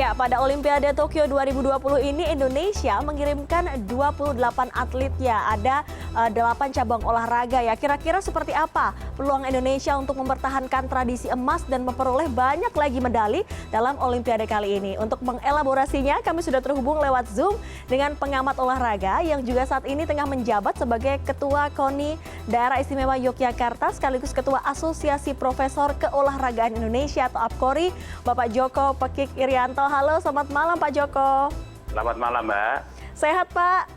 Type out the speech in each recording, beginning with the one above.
Ya, pada Olimpiade Tokyo 2020 ini Indonesia mengirimkan 28 atletnya. Ada 8 cabang olahraga ya. Kira-kira seperti apa peluang Indonesia untuk mempertahankan tradisi emas dan memperoleh banyak lagi medali dalam Olimpiade kali ini? Untuk mengelaborasinya, kami sudah terhubung lewat Zoom dengan pengamat olahraga yang juga saat ini tengah menjabat sebagai Ketua KONI Daerah Istimewa Yogyakarta sekaligus Ketua Asosiasi Profesor Keolahragaan Indonesia atau APKORI, Bapak Joko Pekik Irianto. Halo, selamat malam Pak Joko. Selamat malam Mbak. Sehat Pak?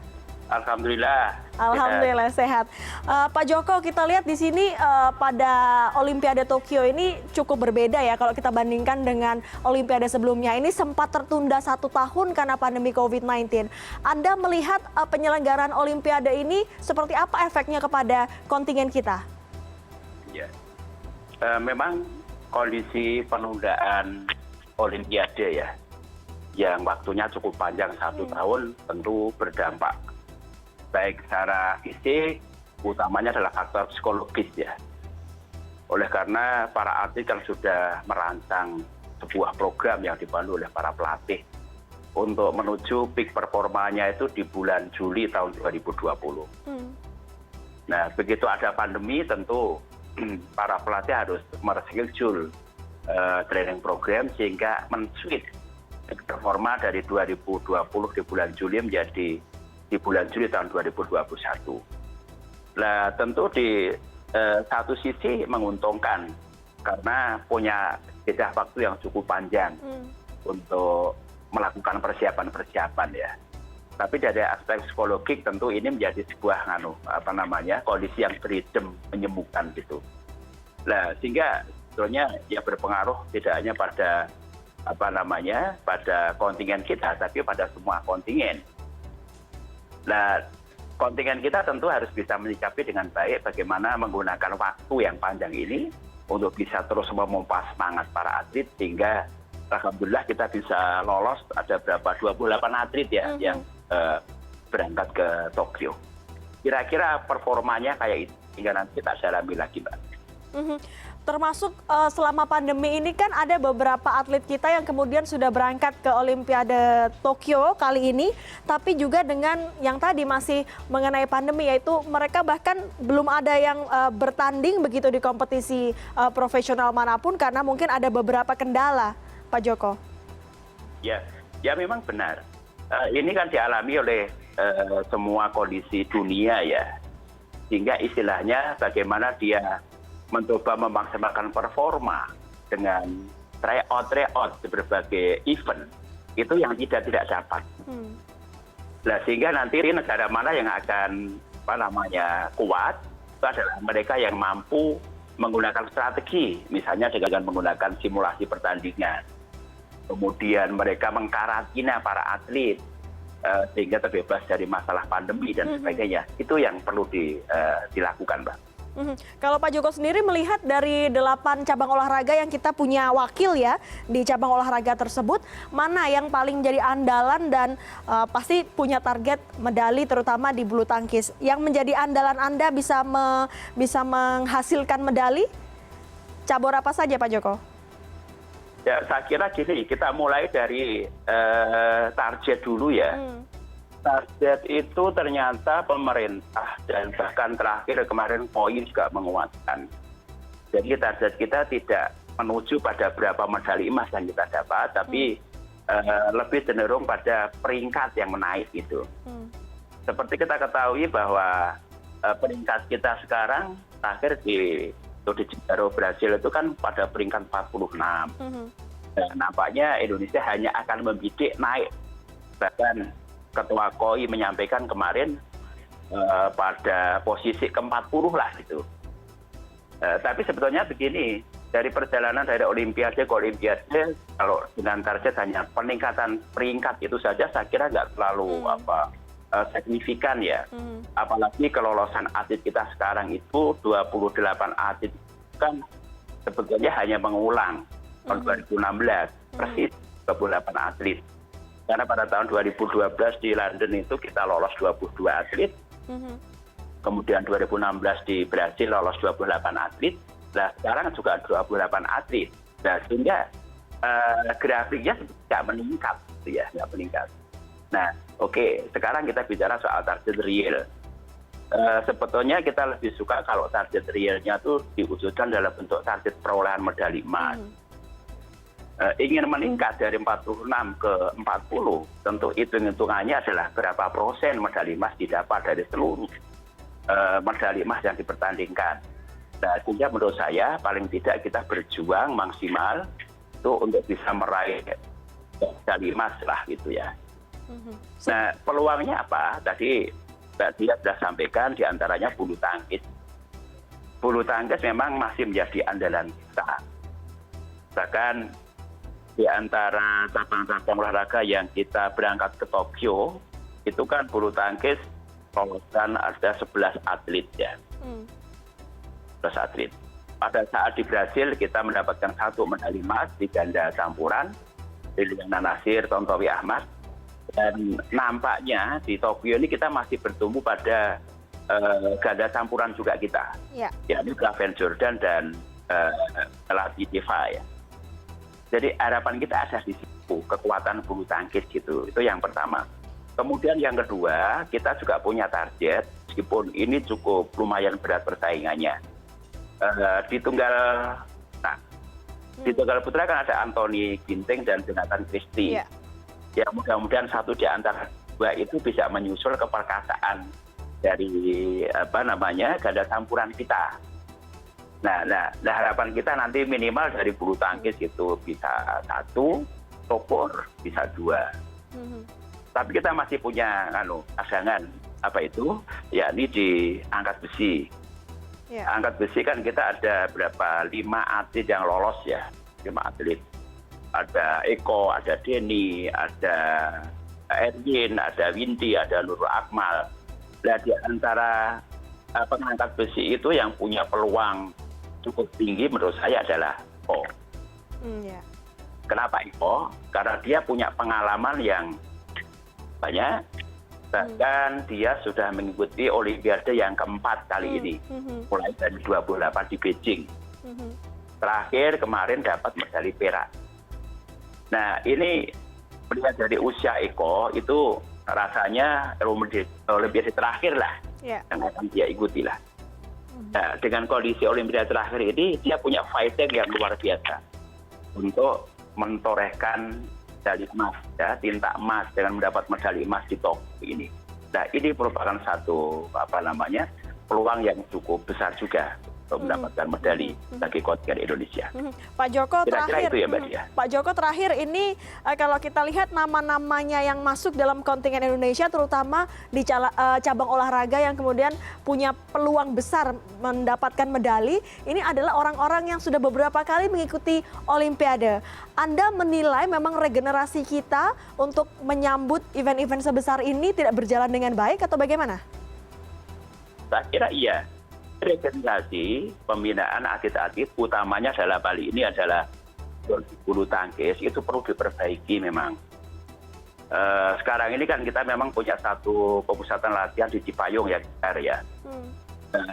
Alhamdulillah. Alhamdulillah sehat. Pak Joko, kita lihat di sini pada Olimpiade Tokyo ini cukup berbeda ya kalau kita bandingkan dengan Olimpiade sebelumnya. Ini sempat tertunda 1 tahun karena pandemi COVID-19. Anda melihat penyelenggaraan Olimpiade ini seperti apa efeknya kepada kontingen kita? Ya, memang kondisi penundaan Olimpiade ya, yang waktunya cukup panjang 1 tahun tentu berdampak baik secara fisik, utamanya adalah faktor psikologis ya. Oleh karena para atlet yang sudah merancang sebuah program yang dipandu oleh para pelatih untuk menuju peak performanya itu di bulan Juli tahun 2020. Nah, begitu ada pandemi tentu para pelatih harus mereschedule training program sehingga men-switch performa dari 2020 di bulan Juli menjadi di bulan Juli tahun 2021. Nah, tentu di satu sisi menguntungkan karena punya jeda waktu yang cukup panjang untuk melakukan persiapan-persiapan ya. Tapi dari aspek psikologik tentu ini menjadi sebuah kondisi yang beridem, menyembuhkan gitu. Nah, sehingga sebetulnya ya berpengaruh tidak hanya pada pada kontingen kita, tapi pada semua kontingen. Nah, kontingen kita tentu harus bisa menyikapi dengan baik bagaimana menggunakan waktu yang panjang ini untuk bisa terus memompa semangat para atlet sehingga alhamdulillah kita bisa lolos, ada berapa 28 atlet ya yang berangkat ke Tokyo. Kira-kira performanya kayak itu hingga nanti kita dalami lagi, Mbak. Termasuk selama pandemi ini kan ada beberapa atlet kita yang kemudian sudah berangkat ke Olimpiade Tokyo kali ini, tapi juga dengan yang tadi masih mengenai pandemi, yaitu mereka bahkan belum ada yang bertanding begitu di kompetisi profesional manapun karena mungkin ada beberapa kendala, Pak Joko. Ya memang benar. Ini kan dialami oleh semua kondisi dunia ya, sehingga istilahnya bagaimana dia mencoba memaksimalkan performa dengan tryout di berbagai event itu yang tidak dapat. Nah, sehingga nanti negara mana yang akan kuat itu adalah mereka yang mampu menggunakan strategi, misalnya dengan menggunakan simulasi pertandingan. Kemudian mereka mengkarantina para atlet sehingga terbebas dari masalah pandemi dan sebagainya. Itu yang perlu dilakukan, Mbak. Kalau Pak Joko sendiri melihat dari 8 cabang olahraga yang kita punya wakil ya di cabang olahraga tersebut, mana yang paling jadi andalan dan pasti punya target medali terutama di bulu tangkis. Yang menjadi andalan Anda bisa menghasilkan medali? Cabur apa saja Pak Joko? Ya, saya kira gini, kita mulai dari target dulu ya. Target itu ternyata pemerintah dan bahkan terakhir kemarin POI juga menguatkan. Jadi target kita tidak menuju pada berapa medali emas yang kita dapat, tapi lebih cenderung pada peringkat yang menaik gitu. Seperti kita ketahui bahwa peringkat kita sekarang terakhir di Jaro Brasil itu kan pada peringkat 46. Dan nampaknya Indonesia hanya akan membidik naik. Bahkan Ketua KOI menyampaikan kemarin pada posisi ke-40 lah gitu. Tapi sebetulnya begini, dari perjalanan dari Olimpiade ke Olimpiade, kalau dengan target hanya peningkatan peringkat itu saja, saya kira nggak terlalu signifikan ya. Apalagi kelolosan atlet kita sekarang itu 28 atlet kan sebetulnya hanya mengulang tahun 2016 persis 28 atlet. Karena pada tahun 2012 di London itu kita lolos 22 atlet. Kemudian 2016 di Brasil lolos 28 atlet. Nah, sekarang juga 28 atlet. Nah, sehingga grafiknya nggak meningkat, gitu ya, nggak meningkat. Nah, oke, sekarang kita bicara soal target real. Sebetulnya kita lebih suka kalau target realnya tuh diwujudkan dalam bentuk target perolehan medali emas. Ingin meningkat dari 46 ke 40, tentu hitung-hitungannya adalah berapa persen medali emas didapat dari seluruh medali emas yang dipertandingkan. Nah, sehingga menurut saya paling tidak kita berjuang maksimal itu untuk bisa meraih medali emas lah gitu ya. Nah, peluangnya apa? Tadi Mbak Dia sudah sampaikan diantaranya bulu tangkis. Bulu tangkis memang masih menjadi andalan kita. Bahkan di antara cabang-cabang olahraga yang kita berangkat ke Tokyo, itu kan bulu tangkis loloskan ada 11 atlet ya. 11 atlet. Pada saat di Brasil kita mendapatkan 1 medali emas di ganda campuran, Liliana Natsir, Tontowi Ahmad. Dan nampaknya di Tokyo ini kita masih bertumbuh pada ganda campuran juga kita. Yakni Praven Jordan dan Latijeva ya. Jadi harapan kita ada di situ, kekuatan bulu tangkis gitu. Itu yang pertama. Kemudian yang kedua, kita juga punya target, meskipun ini cukup lumayan berat persaingannya. Di tunggal putra kan ada Anthony Ginting dan Jonathan Christie. Ya mudah-mudahan satu di antara dua itu bisa menyusul keperkasaan dari ganda campuran kita. Nah, harapan kita nanti minimal dari bulu tangkis itu bisa 1, topor bisa 2. Tapi kita masih punya cadangan yakni di angkat besi. Angkat besi kan kita ada berapa 5 atlet yang lolos ya, 5 atlet. Ada Eko, ada Denny, ada Erwin, ada Windy, ada Nurul Akmal. Nah, di antara pengangkat besi itu yang punya peluang cukup tinggi menurut saya adalah Eko. Kenapa Eko? Karena dia punya pengalaman yang banyak. Bahkan dia sudah mengikuti Olimpiade yang keempat kali ini. Mulai dari 28 di Beijing. Terakhir kemarin dapat medali perak. Nah, ini melihat dari usia Eko itu rasanya Olimpiade terakhir lah yang akan dia ikuti lah. Nah, dengan kondisi Olimpiade terakhir ini dia punya fighting yang luar biasa untuk mentorehkan medali emas, ya, tinta emas dengan mendapat medali emas di Tokyo ini. Nah, ini merupakan satu peluang yang cukup besar juga untuk mendapatkan medali bagi kontingen Indonesia. Pak Joko, terakhir, itu ya, Mbak Dia. Pak Joko, terakhir ini kalau kita lihat nama-namanya yang masuk dalam kontingen Indonesia, terutama di cabang olahraga yang kemudian punya peluang besar mendapatkan medali, ini adalah orang-orang yang sudah beberapa kali mengikuti Olimpiade. Anda menilai memang regenerasi kita untuk menyambut event-event sebesar ini tidak berjalan dengan baik atau bagaimana? Saya kira iya. Regenerasi pembinaan atlet-atlet utamanya dalam kali ini adalah bulu tangkis itu perlu diperbaiki memang. Sekarang ini kan kita memang punya satu pemusatan latihan di Cipayung ya.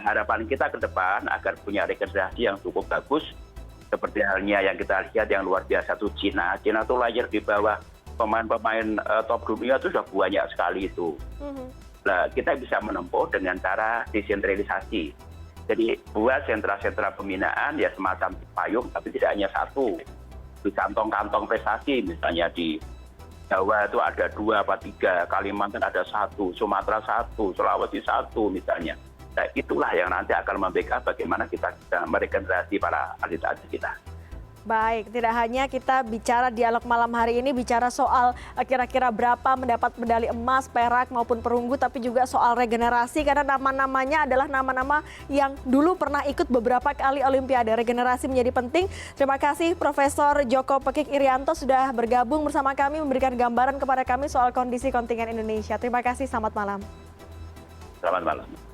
Harapan kita ke depan agar punya regenerasi yang cukup bagus seperti halnya yang kita lihat yang luar biasa itu Cina. Cina itu lahir di bawah pemain-pemain top dunia itu sudah banyak sekali itu. Nah, kita bisa menempuh dengan cara desentralisasi. Jadi buat sentra-sentra pembinaan ya semacam payung, tapi tidak hanya satu. Di kantong-kantong prestasi, misalnya di Jawa itu ada 2 atau 3, Kalimantan ada 1, Sumatera 1, Sulawesi 1 misalnya. Nah, itulah yang nanti akan membackup bagaimana kita bisa meregenerasi para atlet-atlet kita. Baik, tidak hanya kita bicara dialog malam hari ini, bicara soal kira-kira berapa mendapat medali emas, perak maupun perunggu, tapi juga soal regenerasi karena nama-namanya adalah nama-nama yang dulu pernah ikut beberapa kali Olimpiade. Regenerasi menjadi penting. Terima kasih Profesor Djoko Pekik Irianto sudah bergabung bersama kami, memberikan gambaran kepada kami soal kondisi kontingen Indonesia. Terima kasih, selamat malam. Selamat malam.